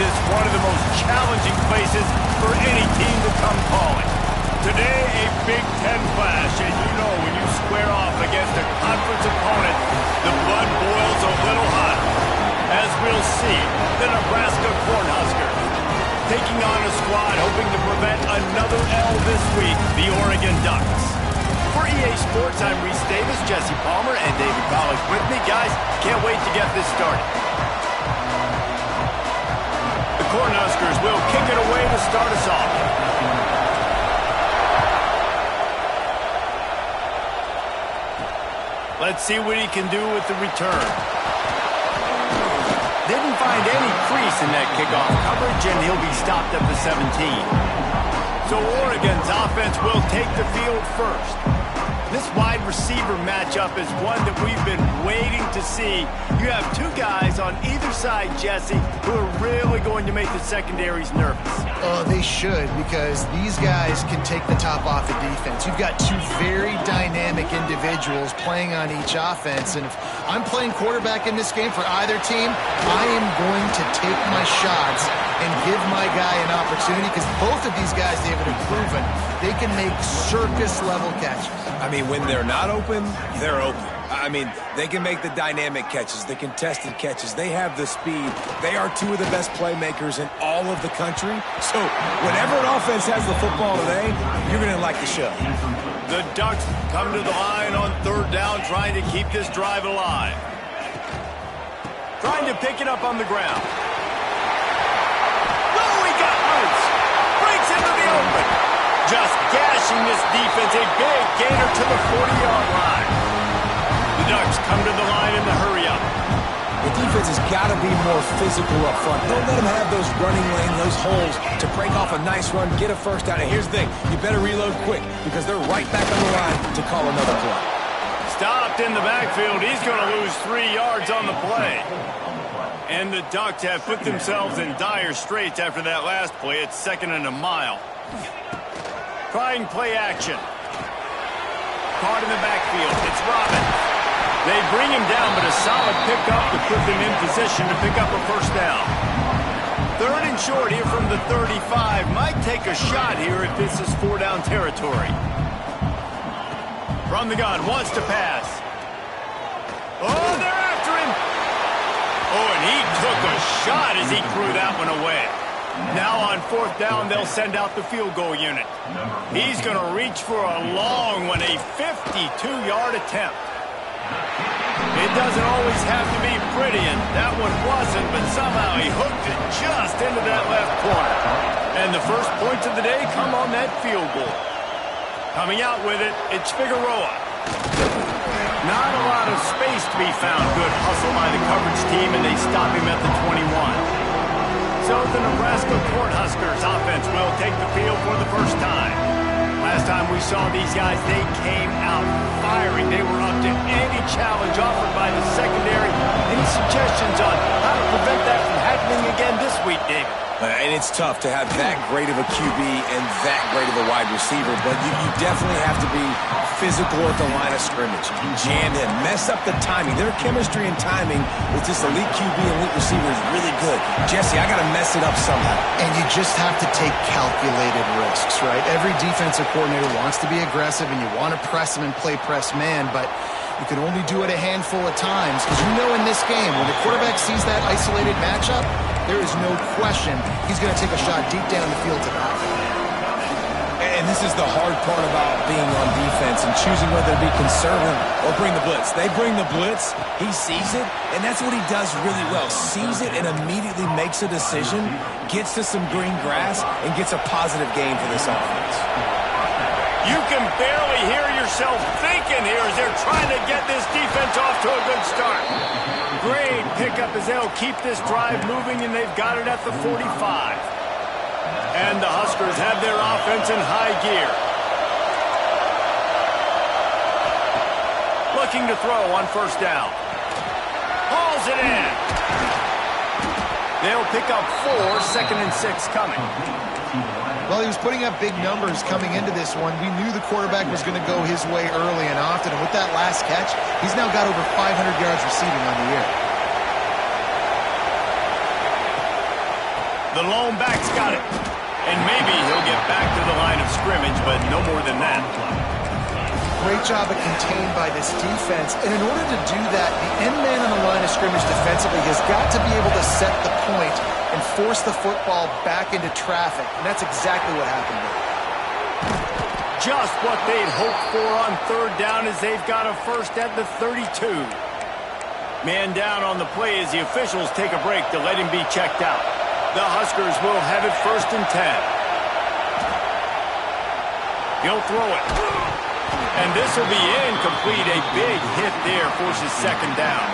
this one of the most challenging places for any team to come calling. Today, a Big Ten clash, and you know when you square off against a conference opponent, the blood boils a little hotter. As we'll see, the Nebraska Cornhuskers taking on a squad hoping to prevent another L this week, the Oregon Ducks. For EA Sports, I'm Reese Davis, Jesse Palmer, and David Pollack with me. Guys, can't wait to get this started. The Cornhuskers will kick it away to start us off. Let's see what he can do with the return. Didn't find any crease in that kickoff coverage, and he'll be stopped at the 17. So Oregon's offense will take the field first. This wide receiver matchup is one that we've been waiting to see. You have two guys on either side, Jesse, who are really going to make the secondaries nervous. Oh, they should, because these guys can take the top off the defense. You've got two very dynamic individuals playing on each offense, and if I'm playing quarterback in this game for either team, I am going to take my shots and give my guy an opportunity, because both of these guys, David, have proven they can make circus-level catches. I mean, when they're not open, they're open. I mean, they can make the dynamic catches, the contested catches. They have the speed. They are two of the best playmakers in all of the country. So whenever an offense has the football today, you're going to like the show. The Ducks come to the line on third down, trying to keep this drive alive. Trying to pick it up on the ground. Oh, he got loose. Breaks into the open. Just gashing this defense, a big gainer to the 40-yard line. The Ducks come to the line in the hurry-up. The defense has got to be more physical up front. Don't let them have those running lanes, those holes to break off a nice run, get a first down. And here's the thing, you better reload quick because they're right back on the line to call another play. Stopped in the backfield. He's going to lose 3 yards on the play. And the Ducks have put themselves in dire straits after that last play. It's 2nd and a mile. Trying play action. Caught in the backfield. It's Robin. They bring him down, but a solid pickup to put them in position to pick up a first down. 3rd and short here from the 35. Might take a shot here if this is 4-down territory. From the gun, wants to pass. Oh, they're after him. Oh, and he took a shot as he threw that one away. Now on 4th down, they'll send out the field goal unit. He's going to reach for a long one, a 52-yard attempt. It doesn't always have to be pretty, and that one wasn't, but somehow he hooked it just into that left corner. And the first points of the day come on that field goal. Coming out with it, it's Figueroa. Not a lot of space to be found. Good hustle by the coverage team, and they stop him at the 21. So the Nebraska Cornhuskers offense will take the field for the first time. Last time we saw these guys, they came out firing. They were up to any challenge offered by the secondary. Any suggestions on how to prevent that from happening again this week, David? And it's tough to have that great of a QB and that great of a wide receiver, but you definitely have to be physical at the line of scrimmage. Jam him, mess up the timing. Their chemistry and timing with this elite QB and elite receiver is really good. Jesse, I got to mess it up somehow. And you just have to take calculated risks, right? Every defensive coordinator wants to be aggressive, and you want to press them and play press man, but you can only do it a handful of times, because you know in this game, when the quarterback sees that isolated matchup, there is no question he's going to take a shot deep down the field to that. And this is the hard part about being on defense and choosing whether to be conservative or bring the blitz. They bring the blitz, he sees it, and that's what he does really well. Sees it and immediately makes a decision, gets to some green grass, and gets a positive gain for this offense. You can barely hear yourself thinking here as they're trying to get this defense off to a good start. Great pickup as they'll keep this drive moving, and they've got it at the 45. And the Huskers have their offense in high gear. Looking to throw on 1st down. Hauls it in. They'll pick up 4, 2nd and 6 coming. Well, he was putting up big numbers coming into this one. We knew the quarterback was going to go his way early and often. And with that last catch, he's now got over 500 yards receiving on the year. The lone back's got it. And maybe he'll get back to the line of scrimmage, but no more than that. Great job of contained by this defense. And in order to do that, the end man on the line of scrimmage defensively has got to be able to set the point and force the football back into traffic. And that's exactly what happened there. Just what they'd hoped for on third down as they've got a first at the 32. Man down on the play as the officials take a break to let him be checked out. The Huskers will have it 1st and 10. He'll throw it. And this will be incomplete. A big hit there forces 2nd down.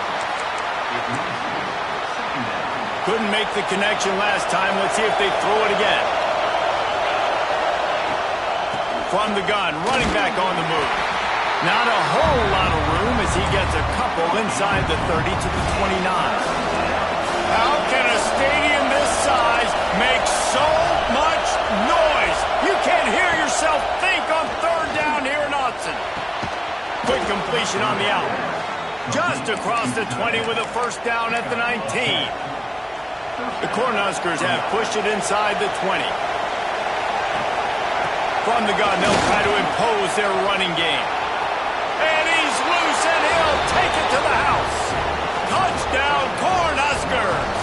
Couldn't make the connection last time. Let's see if they throw it again. From the gun, running back on the move. Not a whole lot of room as he gets a couple inside the 30 to the 29. How can a stadium this size make so much noise? You can't hear yourself think on 3rd down here in Austin. Quick completion on the out. Just across the 20 with a 1st down at the 19. The Cornhuskers have pushed it inside the 20. From the gun, they'll try to impose their running game. And he's loose, and he'll take it to the house. Touchdown, Cornhuskers!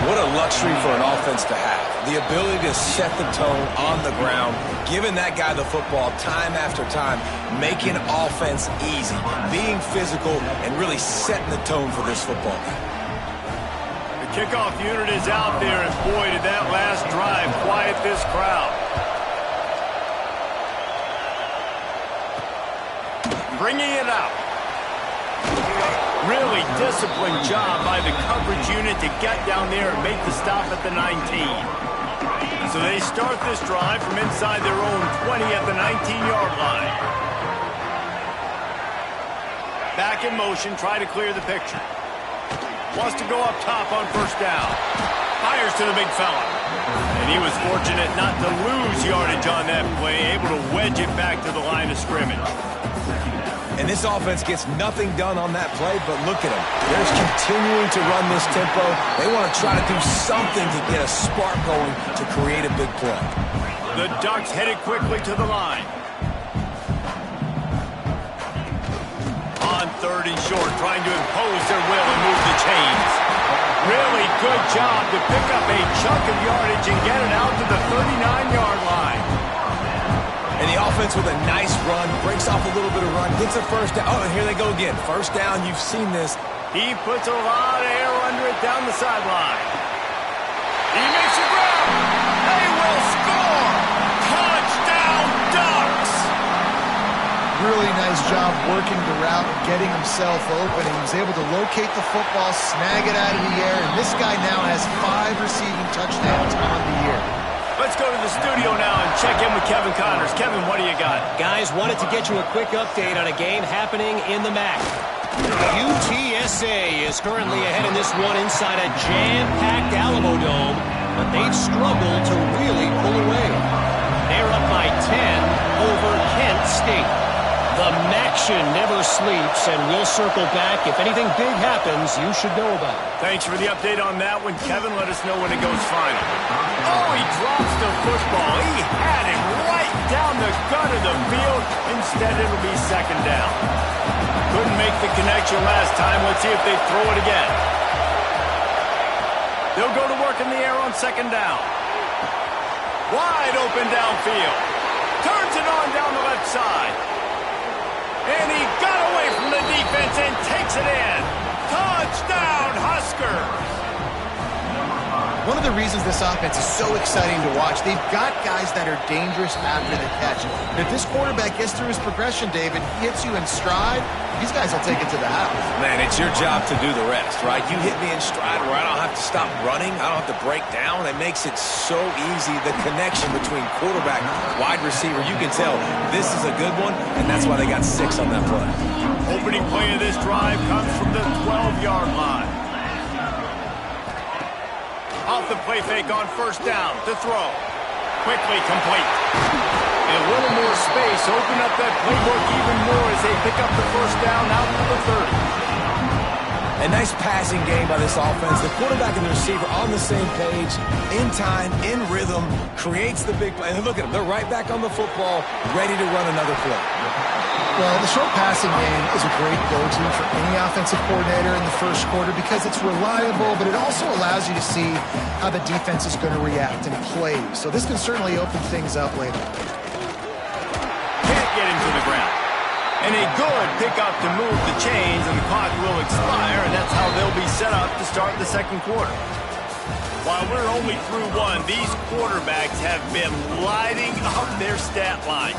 What a luxury for an offense to have. The ability to set the tone on the ground, giving that guy the football time after time, making offense easy, being physical, and really setting the tone for this football game. The kickoff unit is out there, and boy, did that last drive quiet this crowd. Bringing it out. Really disciplined job by the coverage unit to get down there and make the stop at the 19. So they start this drive from inside their own 20 at the 19-yard line. Back in motion, try to clear the picture. Wants to go up top on 1st down. Fires to the big fella. And he was fortunate not to lose yardage on that play, able to wedge it back to the line of scrimmage. And this offense gets nothing done on that play, but look at them. They're continuing to run this tempo. They want to try to do something to get a spark going to create a big play. The Ducks headed quickly to the line. On 3rd and short, trying to impose their will and move the chains. Really good job to pick up a chunk of yardage and get it out to the 39-yard line. And the offense with a nice run, breaks off a little bit of run, gets a 1st down. Oh, and here they go again. 1st down, you've seen this. He puts a lot of air under it down the sideline. He makes a grab. They will score. Touchdown, Ducks. Really nice job working the route, getting himself open. He was able to locate the football, snag it out of the air, and this guy now has 5 receiving touchdowns on the year. Let's go to the studio now and check in with Kevin Connors. Kevin, what do you got? Guys, wanted to get you a quick update on a game happening in the MAC. UTSA is currently ahead in this one inside a jam-packed Alamo Dome, but they've struggled to really pull away. They're up by 10 over Kent State. The Maction never sleeps, and we'll circle back. If anything big happens, you should know about it. Thanks for the update on that one, Kevin. Let us know when it goes final. Oh, he drops the football. He had him right down the gut of the field. Instead, it'll be 2nd down. Couldn't make the connection last time. Let's see if they throw it again. They'll go to work in the air on 2nd down. Wide open downfield. Turns it on down the left side. And he got away from the defense and takes it in. Touchdown, Huskers! One of the reasons this offense is so exciting to watch, they've got guys that are dangerous after the catch. And if this quarterback gets through his progression, David, he hits you in stride, these guys will take it to the house. Man, it's your job to do the rest, right? You hit me in stride where I don't have to stop running. I don't have to break down. It makes it so easy. The connection between quarterback, wide receiver, you can tell this is a good one, and that's why they got 6 on that play. Opening play of this drive comes from the 12-yard line. Off the play fake on 1st down to throw. Quickly complete. And a little more space. Open up that playbook even more as they pick up the 1st down out to the 30. A nice passing game by this offense. The quarterback and the receiver on the same page, in time, in rhythm, creates the big play. And look at them. They're right back on the football, ready to run another play. Well, the short passing game is a great go-to for any offensive coordinator in the first quarter because it's reliable, but it also allows you to see how the defense is going to react and play. So this can certainly open things up later. Can't get him to the ground. And a good pickup to move the chains, and the clock will expire, and that's how they'll be set up to start the second quarter. While we're only through one, these quarterbacks have been lighting up their stat line.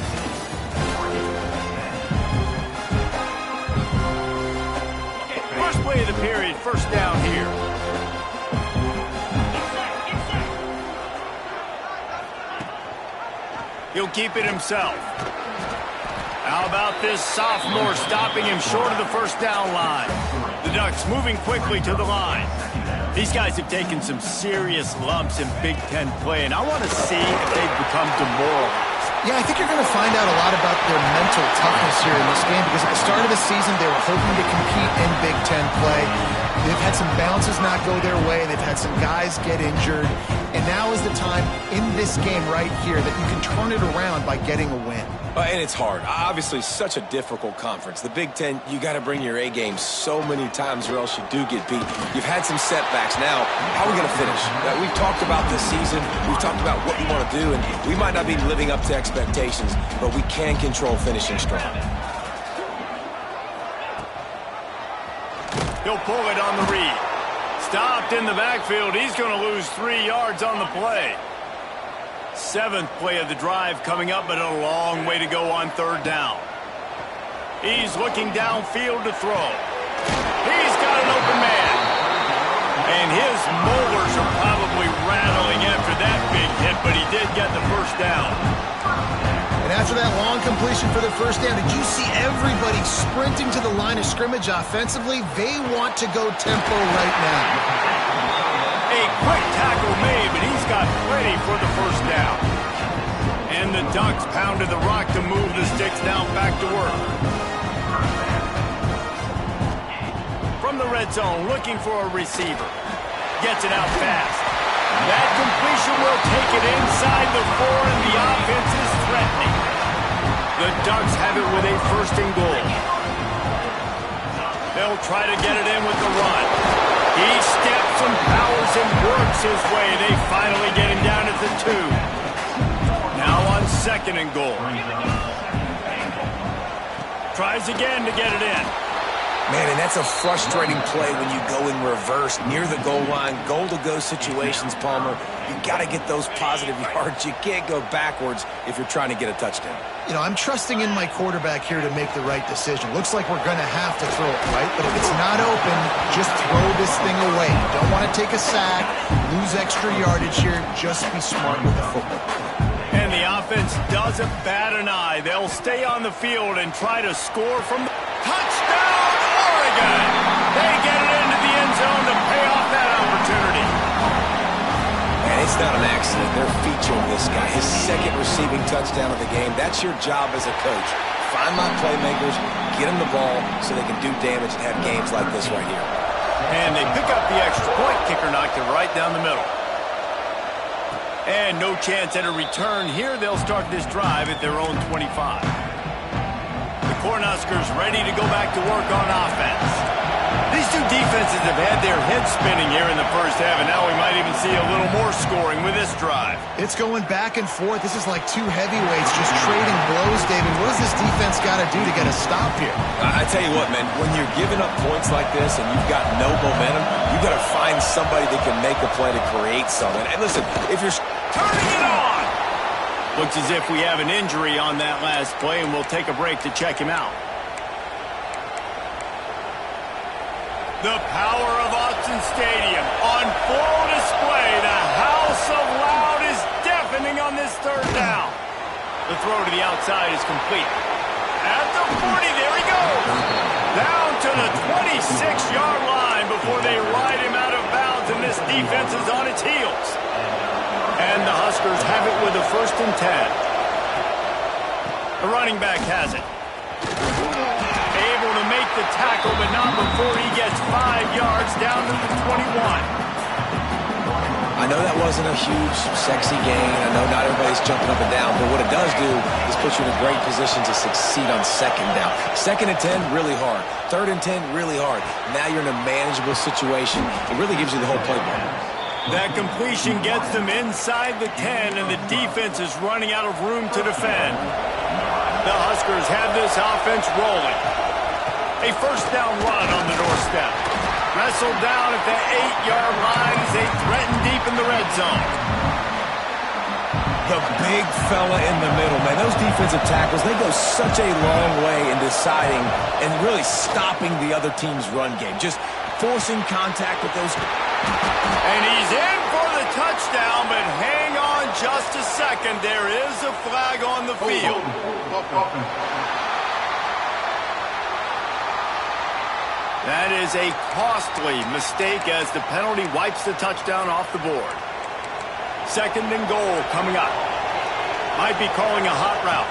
First play of the period, first down here. He'll keep it himself. How about this sophomore stopping him short of the first down line? The Ducks moving quickly to the line. These guys have taken some serious lumps in Big Ten play, and I want to see if they've become demoralized. Yeah, I think you're going to find out a lot about their mental toughness here in this game because at the start of the season, they were hoping to compete in Big Ten play. They've had some bounces not go their way. They've had some guys get injured. And now is the time in this game right here that you can turn it around by getting a win. And it's hard. Obviously, such a difficult conference. The Big Ten, you got to bring your A game so many times or else you do get beat. You've had some setbacks. Now, how are we going to finish? We've talked about this season. We've talked about what we want to do, and we might not be living up to expectations, but we can control finishing strong. He'll pull it on the read. Stopped in the backfield. He's going to lose 3 yards on the play. Seventh play of the drive coming up, but a long way to go on third down. He's looking downfield to throw. He's got an open man. And his molars are probably rattling after that big hit, but he did get the first down. And after that long completion for the first down, did you see everybody sprinting to the line of scrimmage offensively? They want to go tempo right now. A quick tackle made, but he's got plenty for the first down. And the Ducks pounded the rock to move the sticks now back to work. From the red zone, looking for a receiver. Gets it out fast. That completion will take it inside the 4, and the offense is threatening. The Ducks have it with a first and goal. They'll try to get it in with the run. He steps and powers and works his way. They finally get him down at the 2. Now on second and goal. Tries again to get it in. Man, and that's a frustrating play when you go in reverse near the goal line. Goal-to-go situations, Palmer. You got to get those positive yards. You can't go backwards if you're trying to get a touchdown. You know, I'm trusting in my quarterback here to make the right decision. Looks like we're going to have to throw it, right? But if it's not open, just throw this thing away. You don't want to take a sack, lose extra yardage here. Just be smart with the football. And the offense doesn't bat an eye. They'll stay on the field and try to score from the touchdown. They get it into the end zone to pay off that opportunity. And it's not an accident. They're featuring this guy. His second receiving touchdown of the game. That's your job as a coach. Find my playmakers, get them the ball so they can do damage and have games like this right here. And they pick up the extra point. Kicker knocked it right down the middle. And no chance at a return here. They'll start this drive at their own 25. Cornhuskers ready to go back to work on offense. These two defenses have had their heads spinning here in the first half, and now we might even see a little more scoring with this drive. It's going back and forth. This is like two heavyweights just trading blows, David. What does this defense got to do to get a stop here? I tell you what, man, when you're giving up points like this and you've got no momentum, you've got to find somebody that can make a play to create something. And listen, if you're turning it on, looks as if we have an injury on that last play, and we'll take a break to check him out. The power of Autzen Stadium on full display. The house of loud is deafening on this third down. The throw to the outside is complete. At the 40, there he goes. Down to the 26-yard line before they ride him out of bounds, and this defense is on its heels. And the Huskers have it with a 1st and 10. The running back has it. Able to make make the tackle, but not before he gets 5 yards down to the 21. I know that wasn't a huge, sexy gain. I know not everybody's jumping up and down, but what it does do is put you in a great position to succeed on second down. 2nd and 10, really hard. 3rd and 10, really hard. Now you're in a manageable situation. It really gives you the whole playbook. That completion gets them inside the 10, and the defense is running out of room to defend. The Huskers have this offense rolling. A first down run on the doorstep. Wrestled down at the 8-yard line as they threaten deep in the red zone. The big fella in the middle, man. Those defensive tackles, they go such a long way in deciding and really stopping the other team's run game. Just forcing contact with those. And he's in for the touchdown, but hang on just a second. There is a flag on the field. That is a costly mistake as the penalty wipes the touchdown off the board. 2nd and goal coming up. Might be calling a hot route.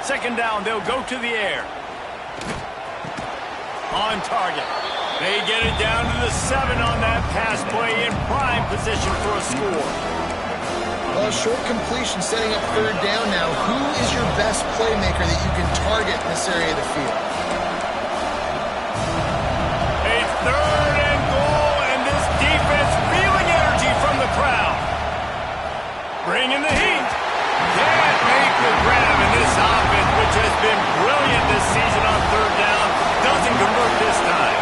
2nd down, they'll go to the air. On target. They get it down to the 7 on that pass play in prime position for a score. Well, short completion setting up 3rd down now. Who is your best playmaker that you can target in this area of the field? 3rd and goal, and this defense feeling energy from the crowd. Bringing the heat. Can't make the grab in this offense, which has been brilliant this season on 3rd down. Doesn't convert this time.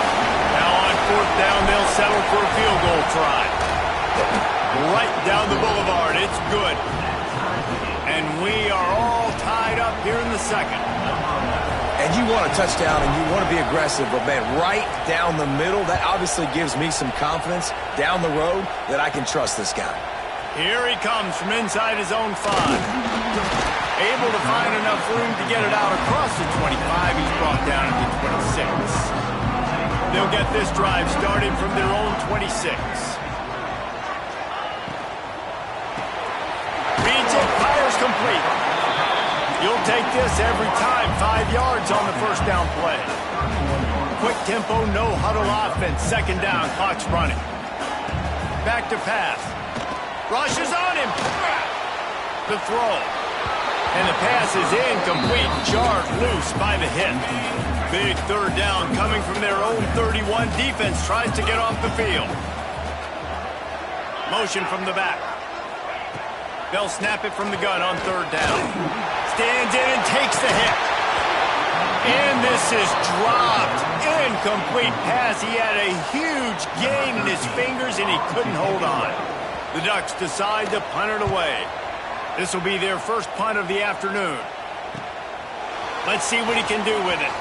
Now on 4th down, they'll settle for a field goal try. Right down the boulevard. It's good. And we are all tied up here in the 2nd. And you want a touchdown and you want to be aggressive, but man, right down the middle, that obviously gives me some confidence down the road that I can trust this guy. Here he comes from inside his own 5. Able to find enough room to get it out across the 25. He's brought down at the 26. They'll get this drive started from their own 26. Reads it, fires complete. You'll take this every time. 5 yards on the first down play. Quick tempo, no huddle offense. 2nd down, clock's running. Back to pass. Rushes on him. The throw. And the pass is incomplete. Jarred loose by the hit. Big 3rd down coming from their own 31. Defense tries to get off the field. Motion from the back. They'll snap it from the gun on 3rd down. Stands in and takes the hit. And this is dropped. Incomplete pass. He had a huge gain in his fingers and he couldn't hold on. The Ducks decide to punt it away. This will be their first punt of the afternoon. Let's see what he can do with it.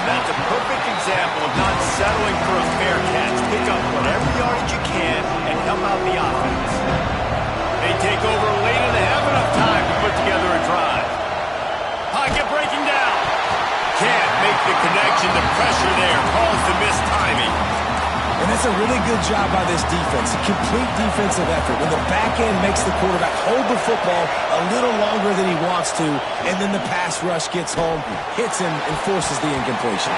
That's a perfect example of not settling for a fair catch. Pick up whatever yardage you can and help out the offense. They take over late and they have enough time to put together a drive. Pocket breaking down. Can't make the connection. The pressure there caused the missed timing. And that's a really good job by this defense. Complete defensive effort. When the back end makes the quarterback hold the football a little longer than he wants to, and then the pass rush gets home, hits him, and forces the incompletion.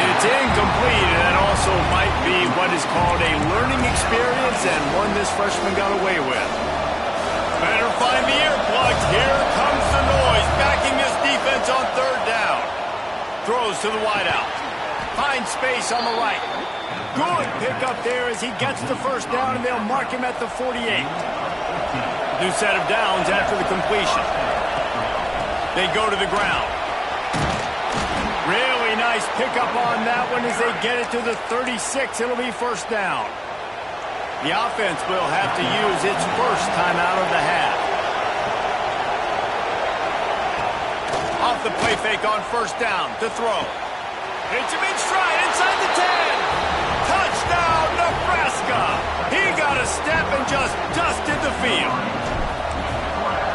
It's incomplete, and that also might be what is called a learning experience and one this freshman got away with. Better find the earplugs. Here comes the noise, backing this defense on 3rd down. Throws to the wideout. Finds space on the right. Good pickup there as he gets the first down, and they'll mark him at the 48. New set of downs after the completion. They go to the ground. Really nice pickup on that one as they get it to the 36. It'll be first down. The offense will have to use its first timeout of the half. Off the play fake on first down to throw. Hits him in stride inside the 10. Touchdown, Nebraska! He got a step and just dusted the field.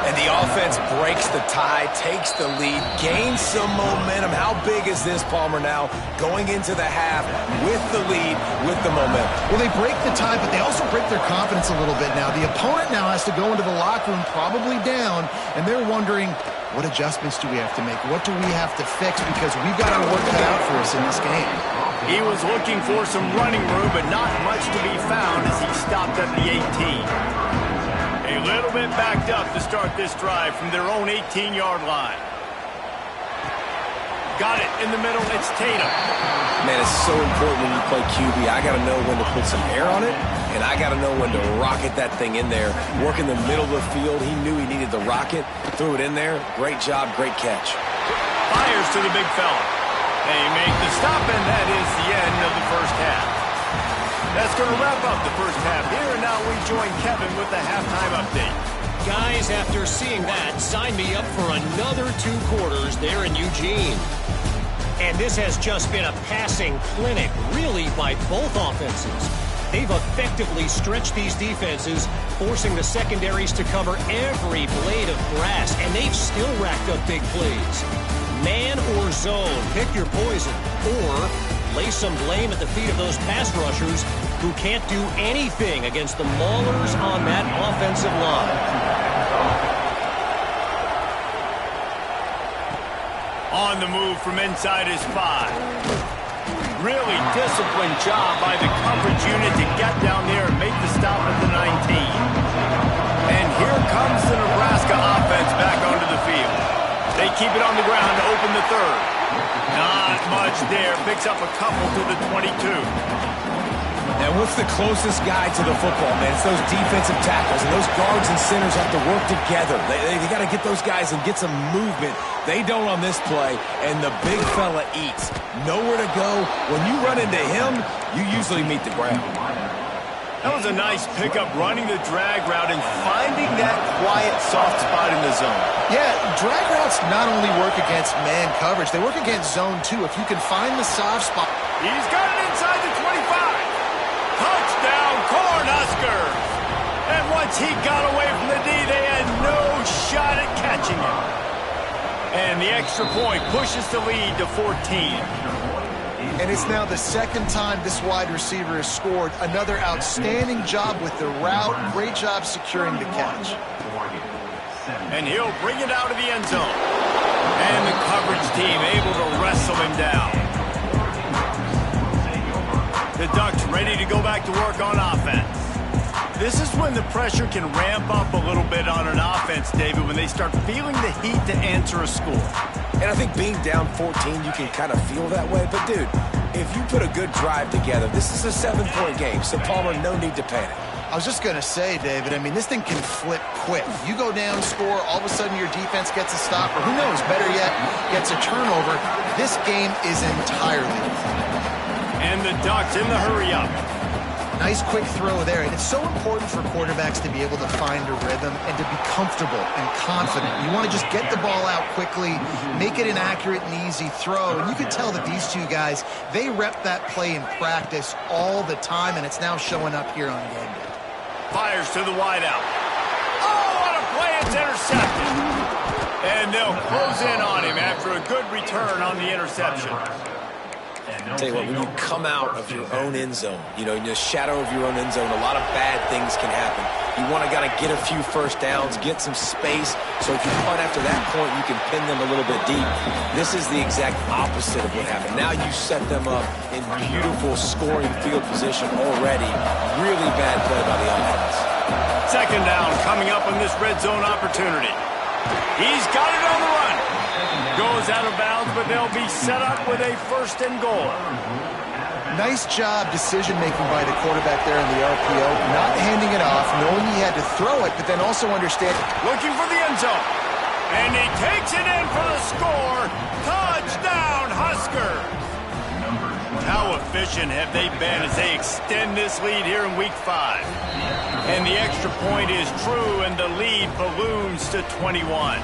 And the defense breaks the tie, takes the lead, gains some momentum. How big is this, Palmer, now going into the half with the lead, with the momentum? Well, they break the tie, but they also break their confidence a little bit now. The opponent now has to go into the locker room probably down, and they're wondering, what adjustments do we have to make? What do we have to fix? Because we've got our work cut out for us in this game. He was looking for some running room, but not much to be found as he stopped at the 18. A little bit backed up to start this drive from their own 18-yard line. Got it in the middle. It's Tatum. Man, it's so important when you play QB. I got to know when to put some air on it, and I got to know when to rocket that thing in there. Work in the middle of the field. He knew he needed the rocket. Threw it in there. Great job. Great catch. Fires to the big fella. They make the stop, and that is the end of the first half. That's going to wrap up the first half here, and now we join Kevin with the halftime update. Guys, after seeing that, sign me up for another 2 quarters there in Eugene. And this has just been a passing clinic, really, by both offenses. They've effectively stretched these defenses, forcing the secondaries to cover every blade of grass, and they've still racked up big plays. Man or zone, pick your poison, or lay some blame at the feet of those pass rushers who can't do anything against the maulers on that offensive line. On the move from inside his 5. Really disciplined job by the coverage unit to get down there and make the stop at the 19. And here comes the Nebraska offense back onto the field. They keep it on the ground to open the 3rd. Not much there. Picks up a couple to the 22. And what's the closest guy to the football, man? It's those defensive tackles, and those guards and centers have to work together. They got to get those guys and get some movement. They don't on this play, and the big fella eats. Nowhere to go. When you run into him, you usually meet the ground. That was a nice pickup, running the drag route and finding that quiet, soft spot in the zone. Yeah, drag routes not only work against man coverage, they work against zone too. If you can find the soft spot. He's got it inside the 25. Touchdown, Cornhuskers. And once he got away from the D, they had no shot at catching him. And the extra point pushes the lead to 14. And it's now the 2nd time this wide receiver has scored. Another outstanding job with the route. Great job securing the catch. And he'll bring it out of the end zone. And the coverage team able to wrestle him down. The Ducks ready to go back to work on offense. This is when the pressure can ramp up a little bit on an offense, David, when they start feeling the heat to answer a score. And I think being down 14, you can kind of feel that way. But, dude, if you put a good drive together, this is a 7-point game. So, Palmer, no need to panic. I was just going to say, David, I mean, this thing can flip quick. You go down, score, all of a sudden your defense gets a stop, or who knows, better yet, gets a turnover. This game is entirely different. And the Ducks in the hurry-up. Nice quick throw there. And it's so important for quarterbacks to be able to find a rhythm and to be comfortable and confident. You want to just get the ball out quickly, make it an accurate and easy throw. And you can tell that these two guys, they rep that play in practice all the time, and it's now showing up here on game day. Fires to the wideout. Oh, what a play. It's intercepted. And they'll close in on him after a good return on the interception. I'll tell you what, when you come out of your own end zone, you know, in the shadow of your own end zone, a lot of bad things can happen. You want to get a few first downs, get some space, so if you punt after that point, you can pin them a little bit deep. This is the exact opposite of what happened. Now you set them up in beautiful scoring field position already. Really bad play by the offense. 2nd down coming up on this red zone opportunity. He's got it on the run. Goes out of bounds, but they'll be set up with a 1st and goal. Nice job decision-making by the quarterback there in the RPO, not handing it off, knowing he had to throw it, but then also understand. Looking for the end zone. And he takes it in for the score. Touchdown, Huskers. How efficient have they been as they extend this lead here in Week 5? And the extra point is true, and the lead balloons to 21.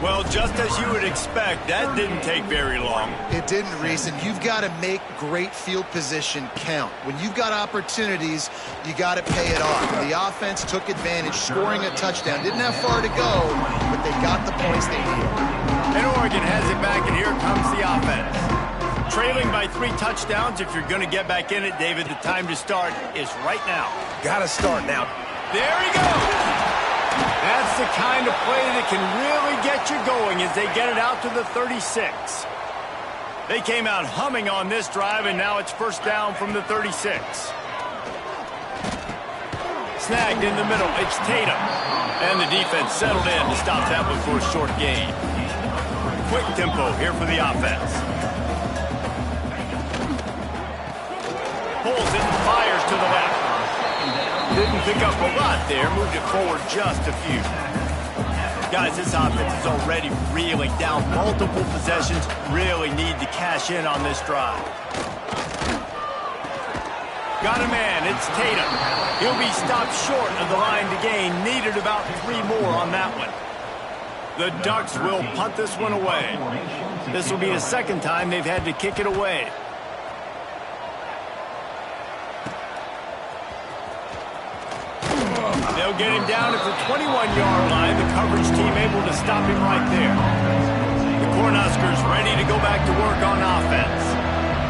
Well, just as you would expect, that didn't take very long. It didn't, Reese, and you've got to make great field position count. When you've got opportunities, you got to pay it off. And the offense took advantage, scoring a touchdown. Didn't have far to go, but they got the points they needed. And Oregon has it back, and here comes the offense. Trailing by 3 touchdowns. If you're going to get back in it, David, the time to start is right now. Got to start now. There he goes. That's the kind of play that can really get you going as they get it out to the 36. They came out humming on this drive, and now it's first down from the 36. Snagged in the middle. It's Tatum. And the defense settled in to stop that one for a short gain. Quick tempo here for the offense. Pulls it and fires to the left. Didn't pick up a lot there. Moved it forward just a few. Guys, this offense is already reeling down multiple possessions. Really need to cash in on this drive. Got a man. It's Tatum. He'll be stopped short of the line to gain. Needed about 3 more on that one. The Ducks will punt this one away. This will be the second time they've had to kick it away. They'll get him down at the 21-yard line. The coverage team able to stop him right there. The Cornhuskers ready to go back to work on offense.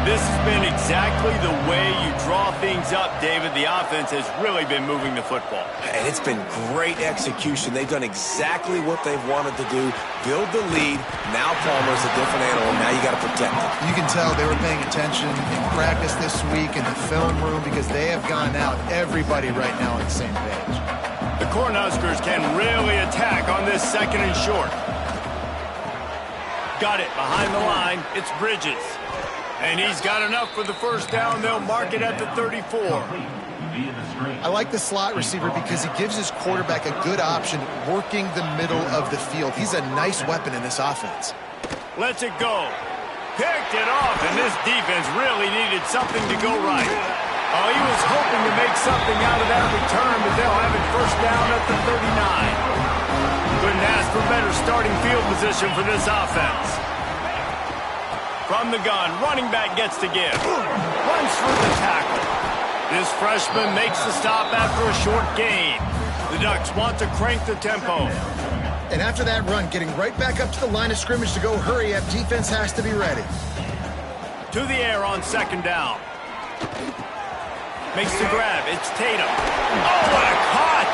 This has been exactly the way you draw things up, David. The offense has really been moving the football. And it's been great execution. They've done exactly what they've wanted to do. Build the lead. Now Palmer's a different animal. Now you got to protect it. You can tell they were paying attention in practice this week in the film room because they have gone out, everybody right now on the same page. The Cornhuskers can really attack on this second and short. Got it behind the line. It's Bridges. And he's got enough for the first down. They'll mark it at the 34. I like the slot receiver because he gives his quarterback a good option working the middle of the field. He's a nice weapon in this offense. Lets it go. Picked it off, and this defense really needed something to go right. Oh, he was hoping to make something out of that return, but they'll have it first down at the 39. Couldn't ask for better starting field position for this offense. From the gun, running back gets to give. Runs through the tackle. This freshman makes the stop after a short gain. The Ducks want to crank the tempo. And after that run, getting right back up to the line of scrimmage to go hurry up, defense has to be ready. To the air on second down. Makes the grab. It's Tatum. Oh, what a cut!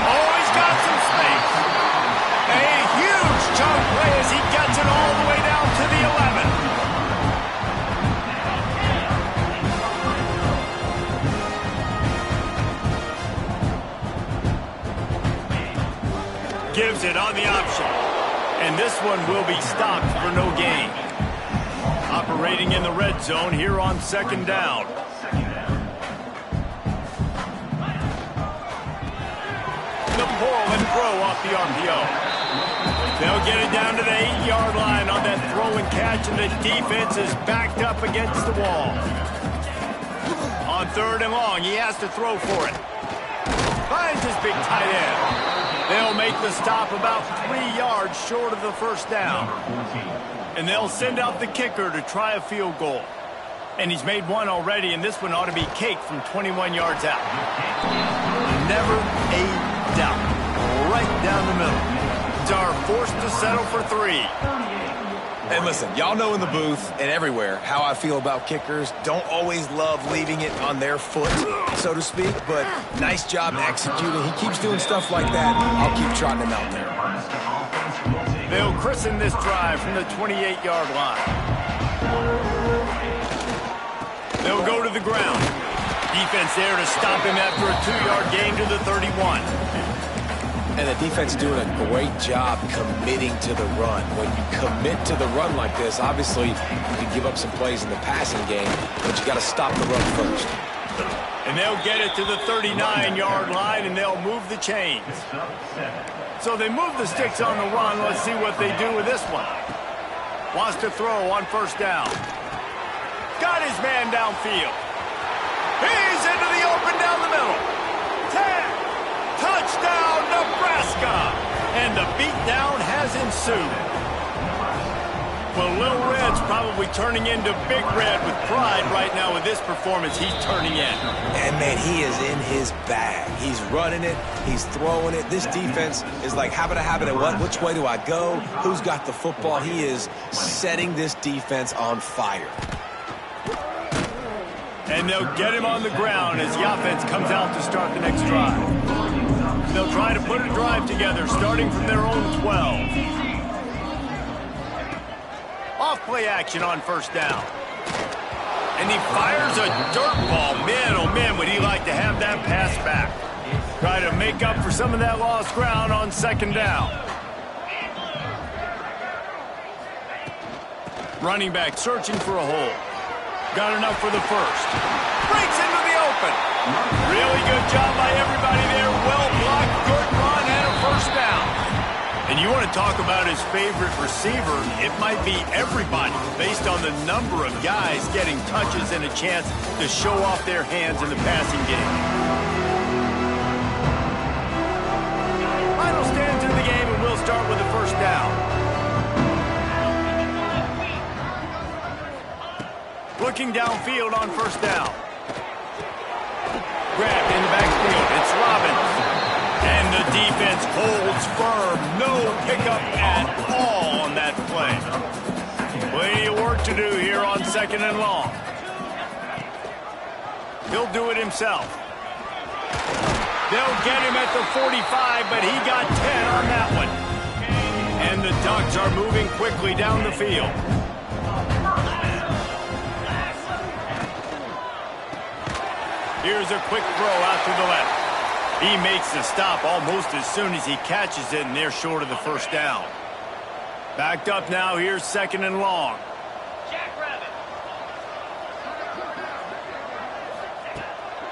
Oh, he's got some space. A huge chunk play as he gets it all the way down to the 11. Gives it on the option. And this one will be stopped for no gain. Operating in the red zone here on second down. The pull and throw off the RPO. They'll get it down to the 8-yard line on that throw and catch, and the defense is backed up against the wall. On third and long, he has to throw for it. Finds his big tight end. They'll make the stop about 3 yards short of the first down. And they'll send out the kicker to try a field goal. And he's made one already, and this one ought to be cake from 21 yards out. Never a doubt. Right down the middle. Dar forced to settle for 3. And listen, y'all know in the booth and everywhere how I feel about kickers. Don't always love leaving it on their foot, so to speak, but nice job executing. He keeps doing stuff like that. I'll keep trotting him out there. They'll christen this drive from the 28-yard line. They'll go to the ground. Defense there to stop him after a 2-yard gain to the 31. And the defense doing a great job committing to the run. When you commit to the run like this, obviously you can give up some plays in the passing game, but you got to stop the run first. And they'll get it to the 39-yard line, and they'll move the chains. So they move the sticks on the run. Let's see what they do with this one. Wants to throw on first down. Got his man downfield. He's into the open down the middle. 10. Touchdown, Nebraska! And the beatdown has ensued. Well, Little Red's probably turning into Big Red with pride right now with this performance he's turning in. And, man, he is in his bag. He's running it. He's throwing it. This defense is like, habit, what? Which way do I go? Who's got the football? He is setting this defense on fire. And they'll get him on the ground as the offense comes out to start the next drive. They'll try to put a drive together starting from their own 12. Off-play action on first down. And he fires a dirt ball. Man, oh man, would he like to have that pass back. Try to make up for some of that lost ground on second down. Running back searching for a hole. Got enough for the first. Breaks into the open. Really good job by everybody there. Well blocked, good run, and a first down. And you want to talk about his favorite receiver, it might be everybody based on the number of guys getting touches and a chance to show off their hands in the passing game. Final stands in the game, and we'll start with the first down. Looking downfield on first down. Grabbed in the backfield. It's Robbins. And the defense holds firm. No pickup at all on that play. Plenty of work to do here on second and long. He'll do it himself. They'll get him at the 45, but he got 10 on that one. And the Ducks are moving quickly down the field. Here's a quick throw out to the left. He makes the stop almost as soon as he catches it, and they're short of the first down. Backed up now, here's second and long.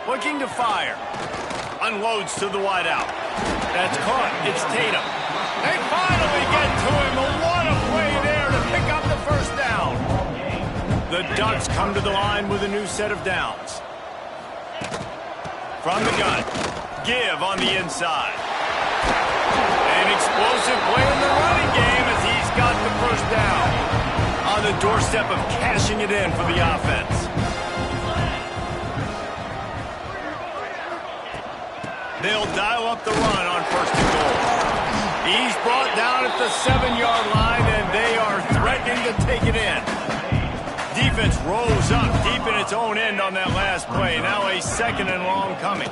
Looking to fire. Unloads to the wideout. That's caught. It's Tatum. They finally get to him. What a play there to pick up the first down. The Ducks come to the line with a new set of downs. From the gun. Give on the inside. An explosive play in the running game as he's got the first down. On the doorstep of cashing it in for the offense. They'll dial up the run on first and goal. He's brought down at the 7-yard line, and they are threatening to take it in. Defense rolls up deep in its own end on that last play. Now a second and long coming.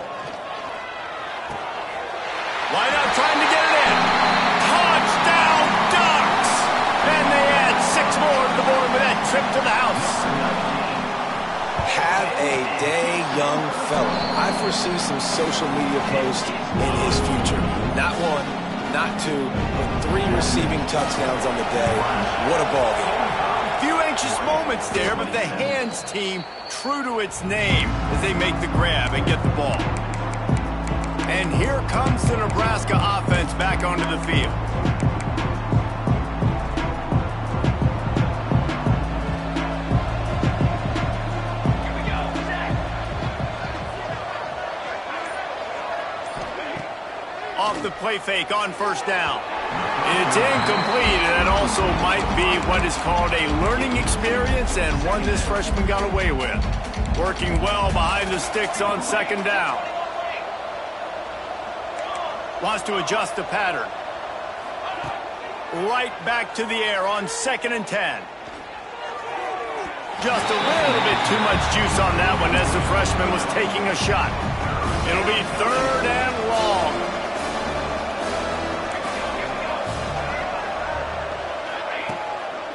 Wide out trying to get it in. Touchdown, Ducks! And they add 6 more to the board with that trip to the house. Have a day, young fella. I foresee some social media posts in his future. Not 1, not 2, but 3 receiving touchdowns on the day. What a ball game. Few anxious moments there, but the hands team true to its name as they make the grab and get the ball. And here comes the Nebraska offense back onto the field. Off the play fake on first down. It's incomplete, and that also might be what is called a learning experience and one this freshman got away with. Working well behind the sticks on second down. Wants to adjust the pattern. Right back to the air on second and 10. Just a little bit too much juice on that one as the freshman was taking a shot. It'll be third and long.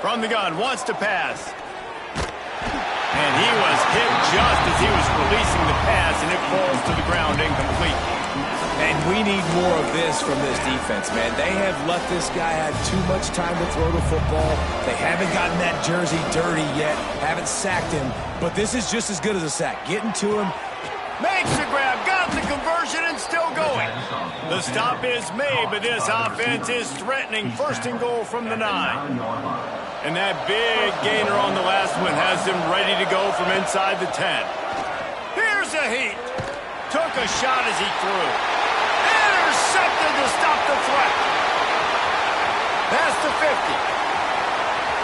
From the gun, wants to pass. And he was hit just as he was releasing the pass, and it falls to the ground incomplete. And we need more of this from this defense, man. They have let this guy have too much time to throw the football. They haven't gotten that jersey dirty yet, haven't sacked him, but this is just as good as a sack. Getting to him. Makes the grab, got the conversion, and still going. The stop is made, but this offense is threatening. First and goal from the 9. And that big gainer on the last one has them ready to go from inside the 10. Here's a heat. Took a shot as he threw. Intercepted to stop the threat. the 50.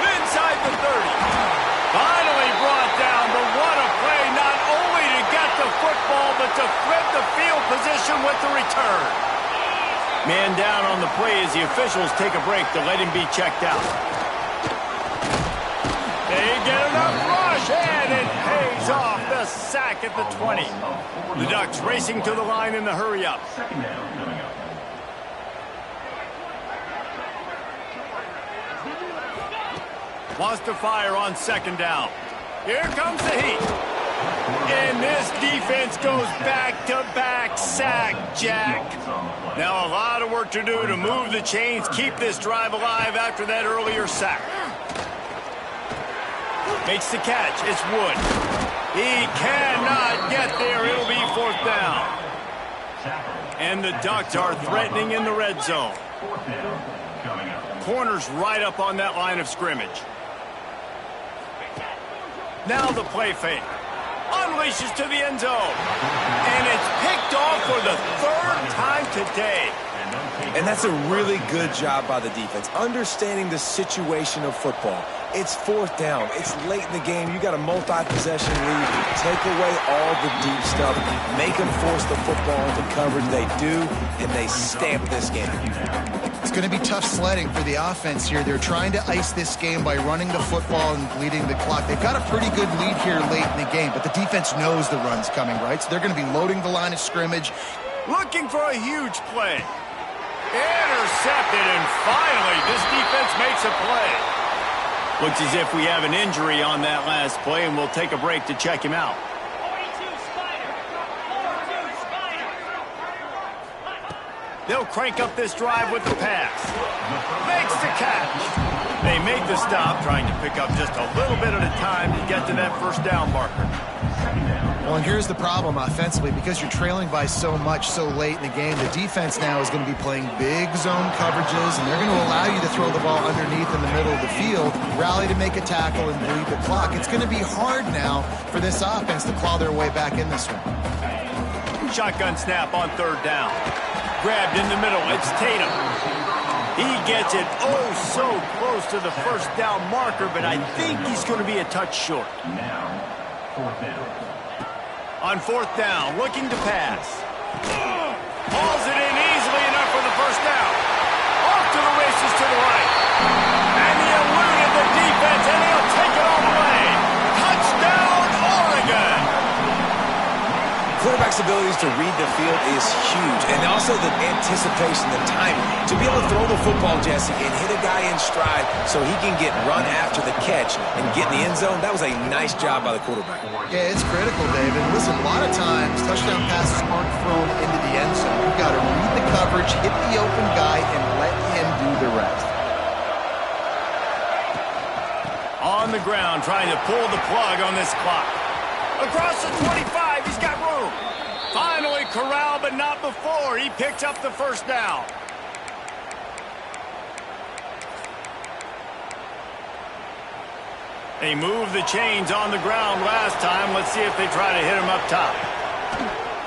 Inside the 30. Finally brought down, but what a play, not only to get the football, but to flip the field position with the return. Man down on the play as the officials take a break to let him be checked out. They get enough rush, and it pays off. The sack at the 20. The Ducks racing to the line in the hurry-up. Wants to fire on second down. Here comes the heat. And this defense goes back-to-back sack, Jack. Now a lot of work to do to move the chains, keep this drive alive after that earlier sack. Makes the catch. It's Wood. He cannot get there. It'll be fourth down. And the Ducks are threatening in the red zone. Corners right up on that line of scrimmage. Now the play fake. Unleashes to the end zone. And it's picked off for the third time today. And that's a really good job by the defense, understanding the situation of football. It's fourth down. It's late in the game. You got a multi-possession lead. Take away all the deep stuff. Make them force the football into coverage. They do, and they stamp this game. It's going to be tough sledding for the offense here. They're trying to ice this game by running the football and bleeding the clock. They've got a pretty good lead here late in the game, but the defense knows the run's coming, right? So they're going to be loading the line of scrimmage. Looking for a huge play. Intercepted, and finally this defense makes a play. Looks as if we have an injury on that last play, and we'll take a break to check him out. They'll crank up this drive with the pass. Makes the catch. They make the stop, trying to pick up just a little bit at a time to get to that first down marker. Well, and here's the problem offensively. Because you're trailing by so much so late in the game, the defense now is going to be playing big zone coverages, and they're going to allow you to throw the ball underneath in the middle of the field, rally to make a tackle, and bleed the clock. It's going to be hard now for this offense to claw their way back in this one. Shotgun snap on third down. Grabbed in the middle. It's Tatum. He gets it so close to the first down marker, but I think he's going to be a touch short. Fourth down. On fourth down, looking to pass. Hauls it in easily enough for the first down. Off to the races to the right. And he eluded the defense, and he'll take it all the way. Touchdown, Oregon! Quarterback's abilities to read the field is huge, and also the anticipation, the timing. To be able to throw the football, Jesse, and hit a guy in stride so he can get run after the catch and get in the end zone, that was a nice job by the quarterback. Yeah, it's critical, David. Listen, a lot of times touchdown passes aren't thrown into the end zone. You've got to read the coverage, hit the open guy, and let him do the rest. On the ground, trying to pull the plug on this clock. Across the 25, he's got room. Finally corralled, but not before. He picks up the first down. They moved the chains on the ground last time. Let's see if they try to hit him up top.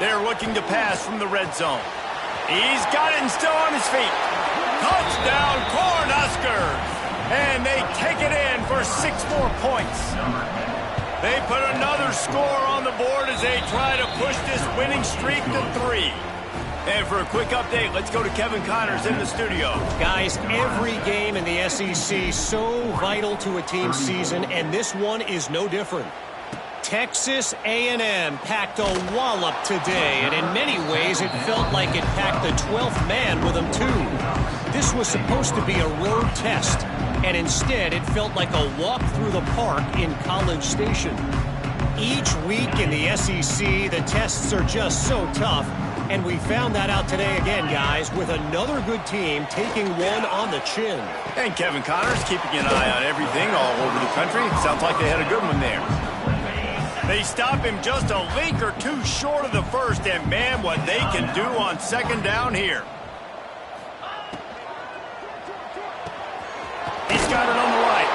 They're looking to pass from the red zone. He's got it and still on his feet. Touchdown, Cornhuskers! And they take it in for 6 more points. They put another score on the board as they try to push this winning streak to 3. And for a quick update, let's go to Kevin Connors in the studio. Guys, every game in the SEC so vital to a team's season, and this one is no different. Texas A&M packed a wallop today, and in many ways it felt like it packed the 12th man with them too. This was supposed to be a road test, and instead it felt like a walk through the park in College Station. Each week in the SEC, the tests are just so tough, and we found that out today again, guys, with another good team taking one on the chin. And Kevin Connors keeping an eye on everything all over the country. Sounds like they had a good one there. They stop him just a link or two short of the first, and man, what they can do on second down here. He's got it on the right.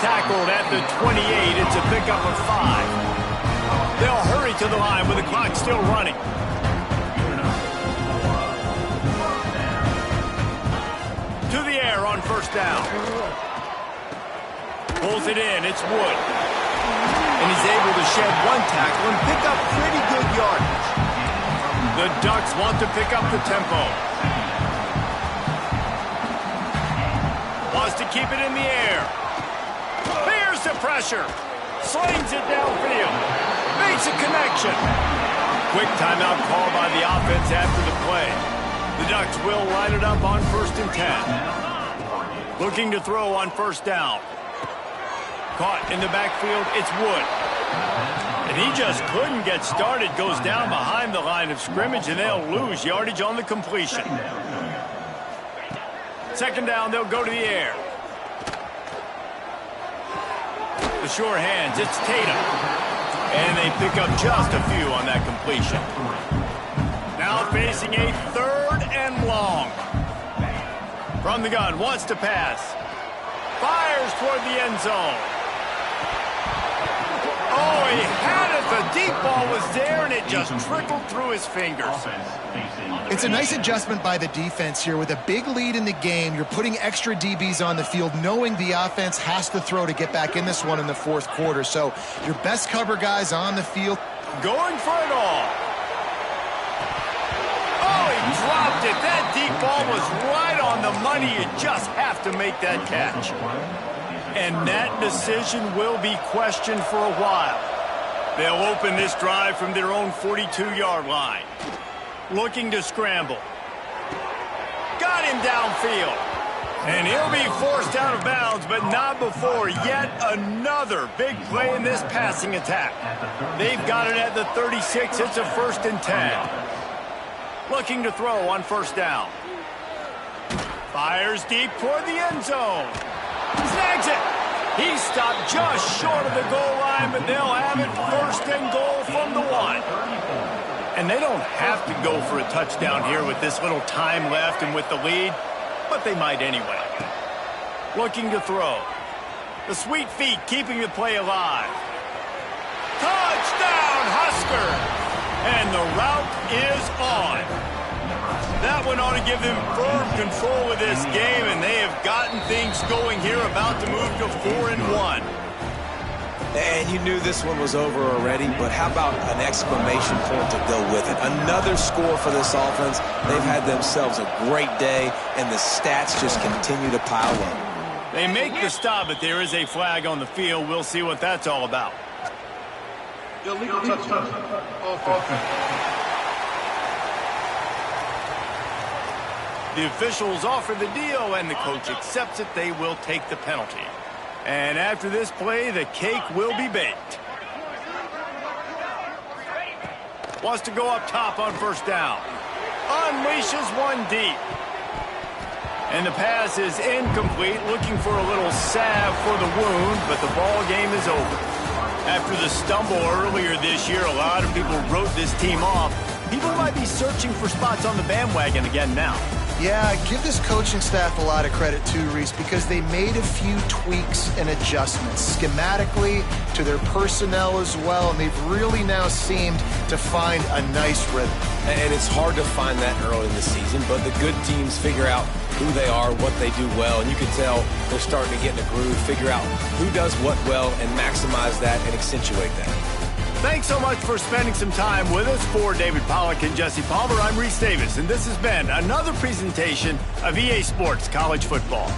Tackled at the 28. It's a pickup of 5. They'll hurry to the line with the clock still running. To the air on first down. Pulls it in. It's Wood. And he's able to shed one tackle and pick up pretty good yardage. The Ducks want to pick up the tempo. Wants to keep it in the air. Fears the pressure. Slings it downfield. Makes a connection. Quick timeout call by the offense after the play. The Ducks will line it up on 1st and 10. Looking to throw on first down. Caught in the backfield, it's Wood. And he just couldn't get started. Goes down behind the line of scrimmage, and they'll lose yardage on the completion. 2nd down, they'll go to the air. The sure hands, it's Tatum. And they pick up just a few on that completion. Now facing a 3rd and long. From the gun, wants to pass. Fires toward the end zone. Oh, he had it. The deep ball was there, and it just trickled through his fingers. It's a nice adjustment by the defense here. With a big lead in the game, you're putting extra DBs on the field, knowing the offense has to throw to get back in this one in the 4th quarter. So your best cover guys on the field. Going for it all. Oh, he dropped it. That deep ball was right on the money. You just have to make that catch. And that decision will be questioned for a while. They'll open this drive from their own 42-yard line. Looking to scramble. Got him downfield. And he'll be forced out of bounds, but not before yet another big play in this passing attack. They've got it at the 36. It's a 1st and 10. Looking to throw on first down. Fires deep toward the end zone. Snags it. He stopped just short of the goal line, but they'll have it 1st and goal from the 1. And they don't have to go for a touchdown here with this little time left and with the lead, but they might anyway. Looking to throw. The sweet feet keeping the play alive. Touchdown, Husker! And the route is on. That one ought to give them firm control of this game, and they have gotten things going here, about to move to 4-1. And you knew this one was over already, but how about an exclamation point to go with it? Another score for this offense. They've had themselves a great day, and the stats just continue to pile up. They make the stop, but there is a flag on the field. We'll see what that's all about. Illegal touchdown. Offense. The officials offer the deal, and the coach accepts it. They will take the penalty. And after this play, the cake will be baked. Wants to go up top on first down. Unleashes one deep. And the pass is incomplete, looking for a little salve for the wound, but the ball game is over. After the stumble earlier this year, a lot of people wrote this team off. People might be searching for spots on the bandwagon again now. Yeah, give this coaching staff a lot of credit too, Reese, because they made a few tweaks and adjustments schematically to their personnel as well, and they've really now seemed to find a nice rhythm. And it's hard to find that early in the season, but the good teams figure out who they are, what they do well, and you can tell they're starting to get in a groove, figure out who does what well, and maximize that and accentuate that. Thanks so much for spending some time with us. For David Pollack and Jesse Palmer, I'm Reese Davis, and this has been another presentation of EA Sports College Football.